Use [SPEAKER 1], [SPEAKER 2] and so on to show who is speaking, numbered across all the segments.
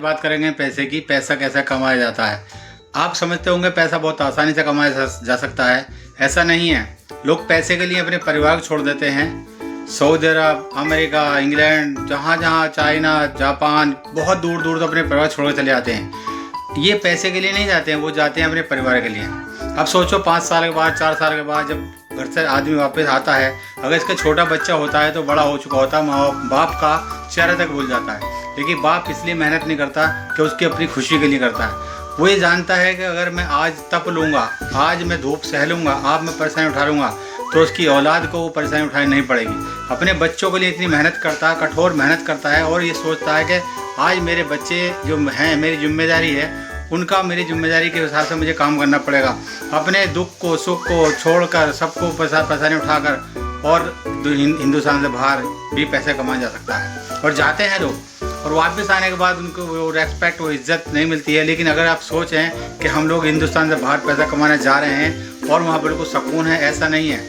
[SPEAKER 1] बात करेंगे पैसे की। पैसा कैसे कमाया जाता है। आप समझते होंगे पैसा बहुत आसानी से कमाया जा सकता है, ऐसा नहीं है। लोग पैसे के लिए अपने परिवार को छोड़ देते हैं। सऊदी अरब, अमेरिका, इंग्लैंड, जहाँ जहाँ, चाइना, जापान, बहुत दूर दूर तो अपने परिवार छोड़ के चले जाते हैं। ये पैसे के लिए नहीं जाते हैं, वो जाते हैं अपने परिवार के लिए। अब सोचो 5 साल के बाद, 4 साल के बाद जब घर से आदमी वापस आता है, अगर इसका छोटा बच्चा होता है तो बड़ा हो चुका होता है, माँ बाप का चेहरा तक भूल जाता है। लेकिन बाप इसलिए मेहनत नहीं करता कि उसकी अपनी खुशी के लिए करता है। वो ये जानता है कि अगर मैं आज तप लूँगा, आज मैं धूप सह लूँगा, आज मैं परेशानी उठा लूँगा, तो उसकी औलाद को वो परेशानी उठानी नहीं पड़ेगी। अपने बच्चों के लिए इतनी मेहनत करता है, कठोर मेहनत करता है, और ये सोचता है कि आज मेरे बच्चे जो हैं मेरी जिम्मेदारी है, उनका मेरी जिम्मेदारी के हिसाब से मुझे काम करना पड़ेगा। अपने दुख को सुख को छोड़कर, सबको परेशानी उठाकर, और हिंदुस्तान से बाहर भी पैसे कमाया जा सकता है। और जाते हैं लोग, और वापस आने के बाद उनको वो रेस्पेक्ट, वो इज्जत नहीं मिलती है। लेकिन अगर आप सोचें कि हम लोग हिंदुस्तान से बाहर पैसा कमाने जा रहे हैं और वहाँ बिल्कुल सुकून है, ऐसा नहीं है।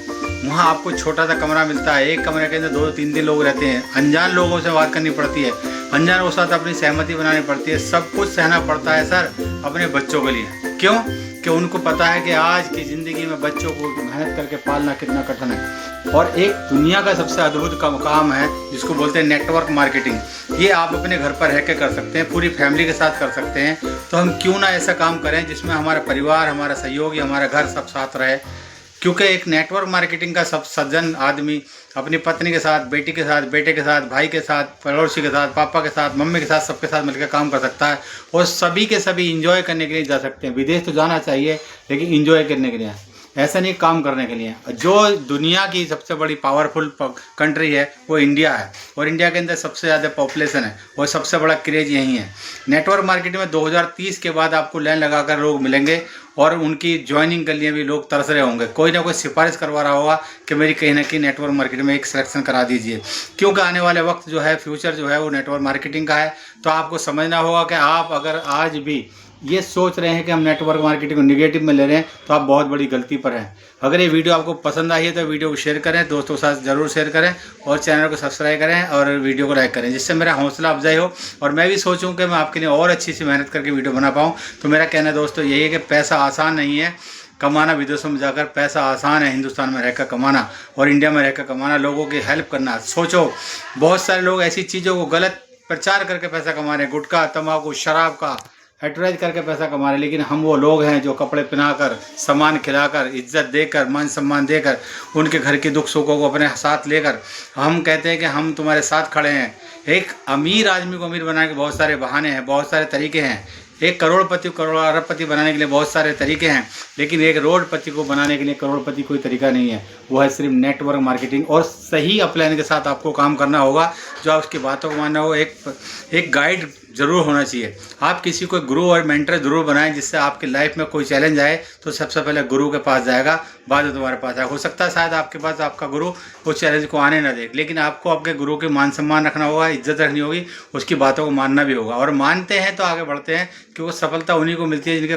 [SPEAKER 1] वहाँ आपको छोटा सा कमरा मिलता है, एक कमरे के अंदर 2-3 लोग रहते हैं। अनजान लोगों से बात करनी पड़ती है, अनजानों के साथ अपनी सहमति बनानी पड़ती है, सब कुछ सहना पड़ता है सर अपने बच्चों के लिए। क्यों? कि उनको पता है कि आज की ज़िंदगी में बच्चों को मेहनत करके पालना कितना कठिन है। और एक दुनिया का सबसे अद्भुत काम है जिसको बोलते हैं नेटवर्क मार्केटिंग। ये आप अपने घर पर रह के कर सकते हैं, पूरी फैमिली के साथ कर सकते हैं। तो हम क्यों ना ऐसा काम करें जिसमें हमारा परिवार, हमारा सहयोगी, हमारा घर सब साथ रहे। क्योंकि एक नेटवर्क मार्केटिंग का सब सज्जन आदमी अपनी पत्नी के साथ, बेटी के साथ, बेटे के साथ, भाई के साथ, पड़ोसी के साथ, पापा के साथ, मम्मी के साथ, सबके साथ मिलकर काम कर सकता है। और सभी के सभी इंजॉय करने के लिए जा सकते हैं। विदेश तो जाना चाहिए लेकिन इंजॉय करने के लिए, ऐसा नहीं काम करने के लिए। जो दुनिया की सबसे बड़ी पावरफुल कंट्री है वो इंडिया है, और इंडिया के अंदर सबसे ज़्यादा पॉपुलेशन है और सबसे बड़ा क्रेज यही है। नेटवर्क मार्केटिंग में 2030 के बाद आपको लाइन लगाकर लोग मिलेंगे और उनकी ज्वाइनिंग के लिए भी लोग तरस रहे होंगे। कोई ना कोई सिफारिश करवा रहा होगा कि मेरी कहीं ना कहीं नेटवर्क मार्केटिंग में एक सिलेक्शन करा दीजिए। क्योंकि आने वाले वक्त जो है, फ्यूचर जो है वो नेटवर्क मार्केटिंग का है। तो आपको समझना होगा कि आप अगर आज भी ये सोच रहे हैं कि हम नेटवर्क मार्केटिंग को निगेटिव में ले रहे हैं तो आप बहुत बड़ी गलती पर हैं। अगर ये वीडियो आपको पसंद आई है तो वीडियो को शेयर करें, दोस्तों के साथ ज़रूर शेयर करें, और चैनल को सब्सक्राइब करें और वीडियो को लाइक करें, जिससे मेरा हौसला अफजाई हो और मैं भी सोचूं कि मैं आपके लिए और अच्छी सी मेहनत करके वीडियो बना पाऊँ। तो मेरा कहना है दोस्तों यही है कि पैसा आसान नहीं है कमाना, विदेशों में जाकर पैसा आसान है हिंदुस्तान में रहकर कमाना और इंडिया में रहकर कमाना, लोगों की हेल्प करना। सोचो बहुत सारे लोग ऐसी चीज़ों को गलत प्रचार करके पैसा कमा रहे हैं, गुटखा, तम्बाकू, शराब का एडवर्टाइज करके पैसा कमा रहे हैं। लेकिन हम वो लोग हैं जो कपड़े पहनाकर, सामान खिलाकर, इज्जत देकर, मान सम्मान देकर, उनके घर के दुख सुखों को अपने साथ लेकर हम कहते हैं कि हम तुम्हारे साथ खड़े हैं। एक अमीर आदमी को अमीर बनाने के बहुत सारे बहाने हैं, बहुत सारे तरीके हैं। एक करोड़पति को अरबपति बनाने के लिए बहुत सारे तरीके हैं, लेकिन एक रोडपति को बनाने के लिए करोड़पति कोई तरीका नहीं है। वो है सिर्फ नेटवर्क मार्केटिंग, और सही अपलाइन के साथ आपको काम करना होगा, जो आप उसकी बातों को मानना हो। एक गाइड ज़रूर होना चाहिए। आप किसी को गुरु और मेंटर ज़रूर बनाएं, जिससे आपकी लाइफ में कोई चैलेंज आए तो सबसे पहले गुरु के पास जाएगा, बाद में तुम्हारे पास आएगा। हो सकता है शायद आपके पास आपका गुरु उस चैलेंज को आने ना दे, लेकिन आपको आपके गुरु के मान सम्मान रखना होगा, इज्जत रखनी होगी, उसकी बातों को मानना भी होगा। और मानते हैं तो आगे बढ़ते हैं, क्योंकि सफलता उन्हीं को मिलती है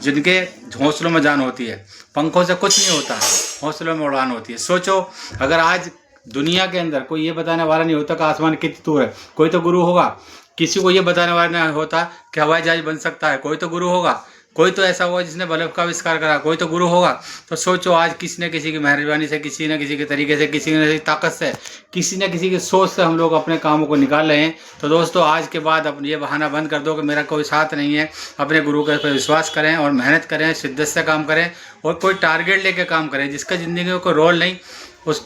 [SPEAKER 1] जिनके हौसलों में जान होती है। पंखों से कुछ नहीं होता, हौसलों में उड़ान होती है। सोचो अगर आज दुनिया के अंदर कोई ये बताने वाला नहीं होता कि आसमान कितनी दूर है, कोई तो गुरु होगा। किसी को ये बताने वाला नहीं होता कि हवाई जहाज बन सकता है, कोई तो गुरु होगा। कोई तो ऐसा होगा जिसने बल्ब का आविष्कार करा, कोई तो गुरु होगा। तो सोचो आज किसी न किसी की मेहरबानी से, किसी न किसी के तरीके से, किसी न किसी ताकत से, किसी न किसी की सोच से हम लोग अपने कामों को निकाल रहे हैं। तो दोस्तों आज के बाद अपने ये बहाना बंद कर दो कि मेरा कोई साथ नहीं है। अपने गुरु के पर विश्वास करें और मेहनत करें, शिद्दत से काम करें, और कोई टारगेट लेके काम करें। जिसका ज़िंदगी में कोई रोल नहीं,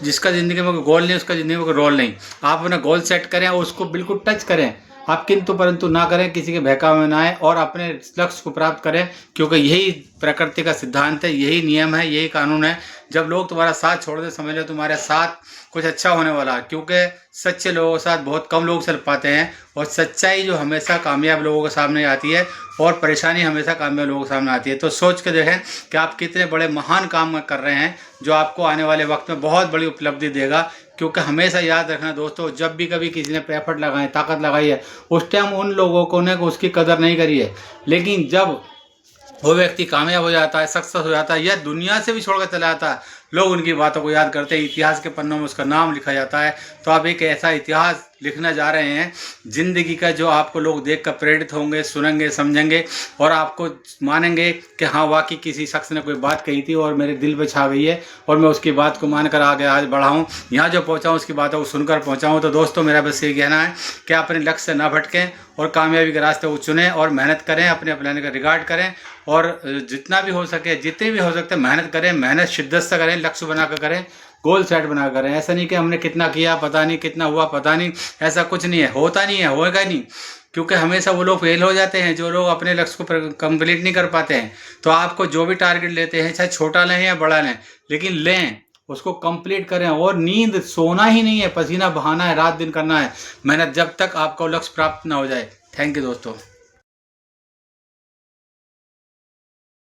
[SPEAKER 1] जिसका ज़िंदगी में कोई गोल नहीं, उसका ज़िंदगी में कोई रोल नहीं। आप अपना गोल सेट करें और उसको बिल्कुल टच करें। आप किंतु परंतु ना करें, किसी के बहकावे में ना आए और अपने लक्ष्य को प्राप्त करें, क्योंकि यही प्रकृति का सिद्धांत है, यही नियम है, यही कानून है। जब लोग तुम्हारा साथ छोड़ दे, समझ लो तुम्हारे साथ कुछ अच्छा होने वाला है। क्योंकि सच्चे लोगों के साथ बहुत कम लोग चल पाते हैं, और सच्चाई जो हमेशा कामयाब लोगों के सामने आती है, और परेशानी हमेशा कामयाब लोगों के सामने आती है। तो सोच के देखें कि आप कितने बड़े महान काम कर रहे हैं, जो आपको आने वाले वक्त में बहुत बड़ी उपलब्धि देगा। क्योंकि हमेशा याद रखना दोस्तों, जब भी कभी किसी ने एफर्ट लगाए, ताकत लगाई है, उस टाइम उन लोगों को ने उसकी कदर नहीं करी है। लेकिन जब वो व्यक्ति कामयाब हो जाता है, सक्सेस हो जाता है, या दुनिया से भी छोड़कर चला जाता है, लोग उनकी बातों को याद करते हैं, इतिहास के पन्नों में उसका नाम लिखा जाता है। तो आप एक ऐसा इतिहास लिखना जा रहे हैं ज़िंदगी का, जो आपको लोग देख कर प्रेरित होंगे, सुनेंगे, समझेंगे और आपको मानेंगे कि हाँ वाकई किसी शख्स ने कोई बात कही थी और मेरे दिल पे छा गई है और मैं उसकी बात को मानकर आगे आज बढ़ा हूँ, यहाँ जो पहुँचा हूँ उसकी बातों को सुनकर पहुँचा हूँ। तो दोस्तों मेरा बस ये कहना है कि अपने लक्ष्य से ना भटकें और कामयाबी के रास्ते को चुनें और मेहनत करें, अपने प्लान का रिगार्ड करें और जितना भी हो सके, जितनी भी हो सकते मेहनत करें, मेहनत शिद्दत से करें, लक्ष्य बना कर करें, गोल सेट बना करें। ऐसा नहीं कि हमने कितना किया पता नहीं, कितना हुआ पता नहीं, ऐसा कुछ नहीं है, होता नहीं है, होएगा नहीं, क्योंकि हमेशा वो लोग फेल हो जाते हैं जो लोग अपने लक्ष्य को कंप्लीट नहीं कर पाते हैं। तो आपको जो भी टारगेट लेते हैं, चाहे छोटा लें या बड़ा लें, लेकिन लें, उसको कंप्लीट करें। और नींद सोना ही नहीं है, पसीना बहाना है, रात दिन करना है मेहनत, जब तक आपका लक्ष्य प्राप्त ना हो जाए। थैंक यू दोस्तों।